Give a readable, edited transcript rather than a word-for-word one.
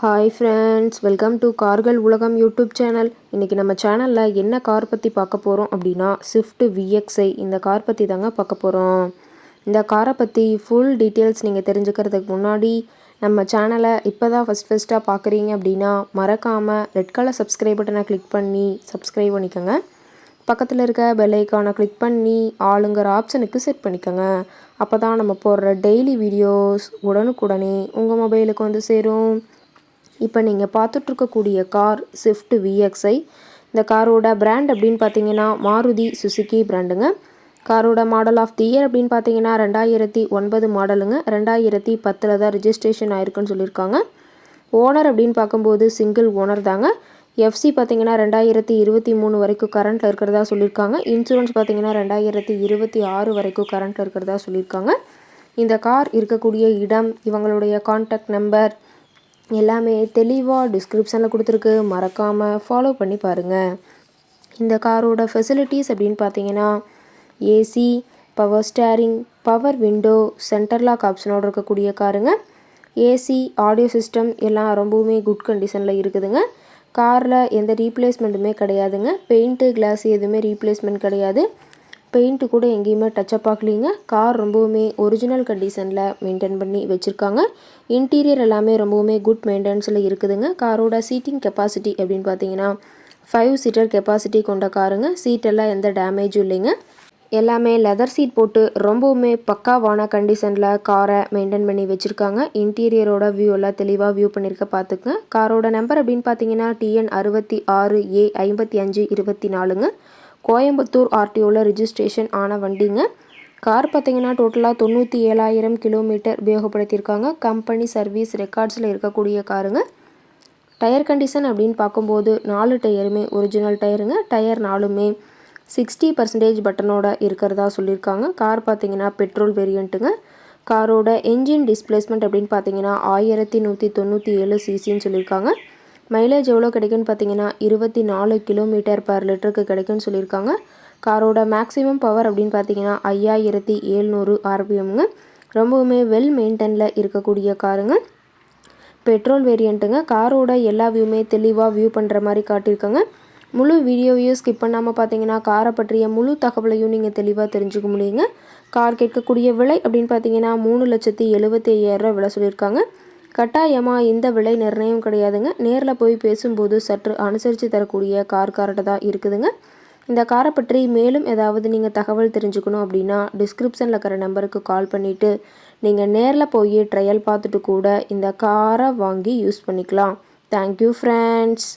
Hi friends, welcome to கார்கள் உலகம் YouTube channel. இன்றைக்கி நம்ம சேனலில் என்ன கார் பற்றி பார்க்க போகிறோம் அப்படின்னா ஸ்விஃப்ட் VXi இந்த கார் பற்றி தாங்க பார்க்க போகிறோம். இந்த காரை பற்றி ஃபுல் டீட்டெயில்ஸ் நீங்கள் தெரிஞ்சுக்கிறதுக்கு முன்னாடி நம்ம சேனலை இப்போ தான் ஃபஸ்ட்டாக பார்க்குறீங்க அப்படின்னா மறக்காமல் ரெட் கலர் சப்ஸ்கிரைப் பட்டனை கிளிக் பண்ணி சப்ஸ்கிரைப் பண்ணிக்கோங்க. பக்கத்தில் இருக்க பெல் ஐக்கானை கிளிக் பண்ணி ஆளுங்கிற ஆப்ஷனுக்கு செட் பண்ணிக்கோங்க. அப்போ தான் நம்ம போடுற டெய்லி வீடியோஸ் உடனுக்குடனே உங்கள் மொபைலுக்கு வந்து சேரும். இப்போ நீங்கள் பார்த்துட்ருக்கக்கூடிய கார் ஸ்விஃப்ட் VXi. இந்த காரோட பிராண்ட் அப்படின்னு பார்த்தீங்கன்னா மாருதி சுசுகி பிராண்டுங்க. காரோட மாடல் ஆஃப் தி இயர் அப்படின்னு பார்த்தீங்கன்னா 2009 மாடலுங்க. 2010 தான் ரிஜிஸ்ட்ரேஷன் ஆயிருக்குன்னு சொல்லியிருக்காங்க. ஓனர் அப்படின்னு பார்க்கும்போது சிங்கிள் ஓனர் தாங்க. FC பார்த்தீங்கன்னா 2023 வரைக்கும் கரண்ட்டில் இருக்கிறதா சொல்லியிருக்காங்க. இன்சூரன்ஸ் பார்த்தீங்கன்னா 2026 வரைக்கும் கரண்ட்டில் இருக்கிறதா சொல்லியிருக்காங்க. இந்த கார் இருக்கக்கூடிய இடம், இவங்களுடைய கான்டாக்ட் நம்பர் எல்லாமே தெளிவாக டிஸ்கிரிப்ஷனில் கொடுத்துருக்கு. மறக்காமல் ஃபாலோ பண்ணி பாருங்கள். இந்த காரோட ஃபெசிலிட்டிஸ் அப்படின்னு பார்த்தீங்கன்னா AC, power steering, power window, centre lock ஆப்ஷனோடு இருக்கக்கூடிய காருங்க. ஏசி, ஆடியோ சிஸ்டம் எல்லாம் ரொம்பவுமே குட் கண்டிஷனில் இருக்குதுங்க. காரில் எந்த ரீப்ளேஸ்மெண்ட்டுமே கிடையாதுங்க. பெயிண்ட்டு, கிளாஸ் எதுவுமே ரீப்ளேஸ்மெண்ட் கிடையாது. பெயிண்ட்டு கூட எங்கேயுமே டச்சப் ஆகலிங்க. கார் ரொம்பவுமே ஒரிஜினல் கண்டிஷனில் மெயின்டைன் பண்ணி வச்சுருக்காங்க. இன்டீரியர் எல்லாமே ரொம்பவுமே குட் மெயின்டெனன்ஸில் இருக்குதுங்க. காரோட சீட்டிங் கெப்பாசிட்டி அப்படின்னு பார்த்தீங்கன்னா 5 சீட்டர் கெப்பாசிட்டி கொண்ட காருங்க. சீட்டெல்லாம் எந்த டேமேஜும் இல்லைங்க. எல்லாமே லெதர் சீட் போட்டு ரொம்பவுமே பக்காவான கண்டிஷனில் காரை மெயின்டைன் பண்ணி வச்சுருக்காங்க. இன்டீரியரோட வியூ எல்லாம் தெளிவாக வியூ பண்ணியிருக்க பார்த்துக்குங்க. காரோட நம்பர் அப்படின்னு பார்த்தீங்கன்னா TN 66A 5524ங்க. கோயம்புத்தூர் RTOவில் ரிஜிஸ்ட்ரேஷன் ஆன வண்டிங்க. கார் பார்த்திங்கன்னா டோட்டலாக 97,000 கிலோமீட்டர் உபயோகப்படுத்தியிருக்காங்க. கம்பெனி சர்வீஸ் ரெக்கார்ட்ஸில் இருக்கக்கூடிய காருங்க. டயர் கண்டிஷன் அப்படின்னு பார்க்கும்போது 4 டயருமே ஒரிஜினல் டயருங்க. டயர் 4மே 60% பட்டனோட இருக்கிறதா சொல்லியிருக்காங்க. கார் பார்த்திங்கன்னா பெட்ரோல் வேரியண்ட்டுங்க. காரோட என்ஜின் டிஸ்பிளேஸ்மெண்ட் அப்படின்னு பார்த்தீங்கன்னா 1197 சிசின்னு சொல்லியிருக்காங்க. மைலேஜ் எவ்வளோ கிடைக்குன்னு பார்த்தீங்கன்னா 24 கிலோமீட்டர் பர் லிட்டருக்கு கிடைக்குன்னு சொல்லியிருக்காங்க. காரோட மேக்ஸிமம் பவர் அப்படின்னு பார்த்தீங்கன்னா 5700 RPMங்க. ரொம்பவுமே வெல் மெயின்டெனில் இருக்கக்கூடிய காருங்க. பெட்ரோல் வேரியண்ட்டுங்க. காரோட எல்லா வியூமே தெளிவாக வியூ பண்ணுற மாதிரி காட்டியிருக்காங்க. முழு வீடியோவையும் ஸ்கிப் பண்ணாமல் பார்த்தீங்கன்னா காரை பற்றிய முழு தகவலையும் நீங்கள் தெளிவாக தெரிஞ்சுக்க முடியுங்க. கார் கேட்கக்கூடிய விலை அப்படின்னு பார்த்தீங்கன்னா 3,75,000 விலை சொல்லியிருக்காங்க. கட்டாயமாக இந்த விலை நிர்ணயம் கிடையாதுங்க. நேரில் போய் பேசும்போது சற்று அனுசரித்து தரக்கூடிய கார்கிட்ட தான் இருக்குதுங்க. இந்த காரை பற்றி மேலும் ஏதாவது நீங்கள் தகவல் தெரிஞ்சுக்கணும் அப்படின்னா டிஸ்கிரிப்ஷனில் இருக்கிற நம்பருக்கு கால் பண்ணிவிட்டு நீங்கள் நேரில் போய் ட்ரையல் பார்த்துட்டு கூட இந்த காரை வாங்கி யூஸ் பண்ணிக்கலாம். Thank you friends.